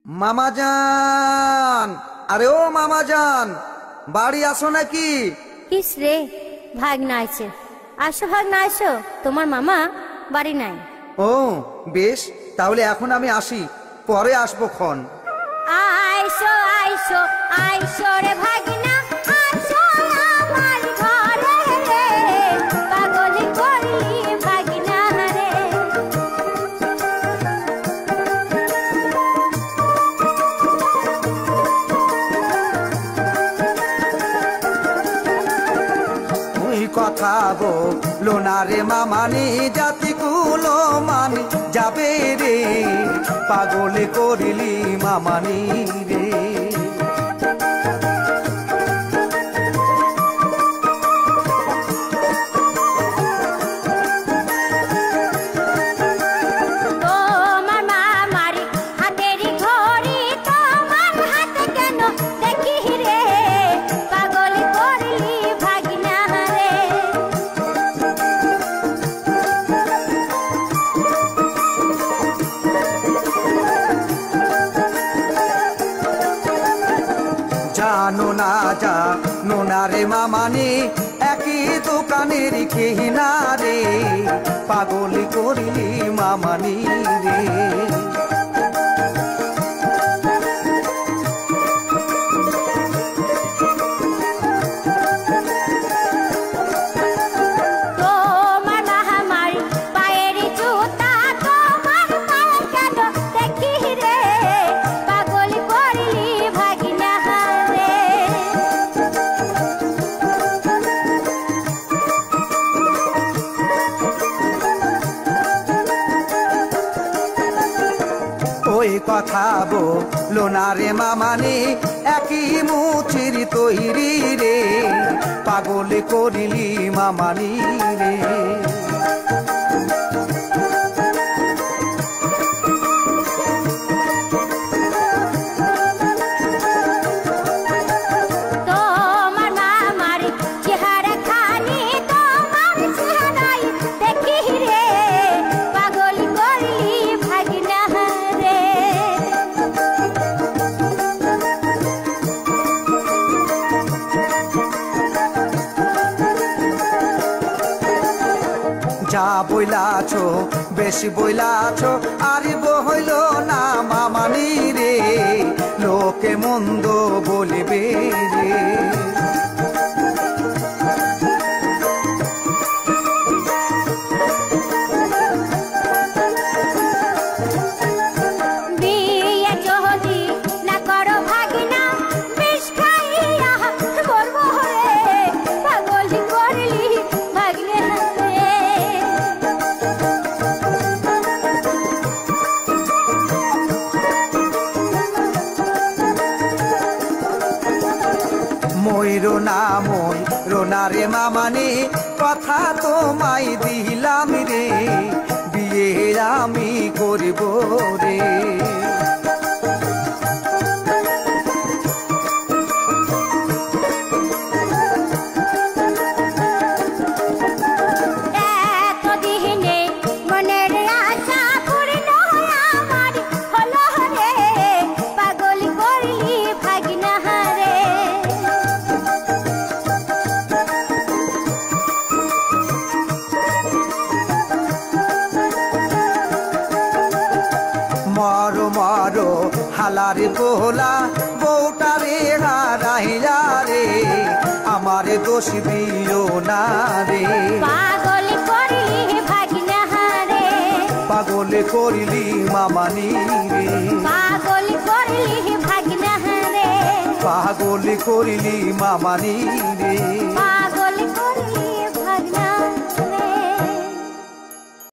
मामा जान, अरे ओ मामा जान, बाड़ी आसो नाकि? किस रे भागना आइছে। आसो भागना आसो, তোমার মামা বাড়ি নাই। ও বেশ, তাহলে এখন আমি আসি, পরে আসবো খন। আইসো আইসো আইসো রে ভাগনা, আইসো আমার ঘরে রে, পাগল করলি ভাগনা রে। ওই কথা বলো না রে মামানি, জাতি কুলো মানি যাবে রে, পাগল করিলি মামানি রে। তোমার মামারি হাতেরি ঘড়ি, তোমার হাতে কেন দেখি রে, পাগল করলি ভাগনা রে। জানো না জানো না রে মামানি, একই দোকানের কেহিনা রে, পাগল করিলি মামানি রে। তোমার মামারি পায়ের জুতা, তোমার পায়ে কেন দেখি রে, পাগল করলি ভাগনা রে। ওই কথা বলো না রে মামানি, একই মুচির তৈরি রে, পাগল করিলি মামানি রে। তোমার মামারি চেহারা খানি, তোমার চেহারাই দেখি রে, পাগল করলি ভাগনা রে। যা বইলাছো বেশি বইলাছো, আর বইল না মামানি রে, লোকে মন্দ বলিবে রে। বিয়ে যদি না করো ভাগনা, বিষ খাইয়া মরবো রে, পাগল করলি ভাগনা রে। ময়ূর না ময়ূর রে মামানি, কথা তোমায় দিলাম রে, বিয়ে আমি করব রে। এতদিনে মনের আশা পূর্ণ আমার হলো রে, পাগল করলি ভাগনা রে। মরো মরো হালার গোলা, বউটারে হারাইয়া রে, আমার দোষ দিও না রে, পাগল করলি ভাগনা রে, পাগল করিলি মামানি রে, পাগল করলি ভাগনা রে, পাগল করিলি মামানি রে। পাগল করলি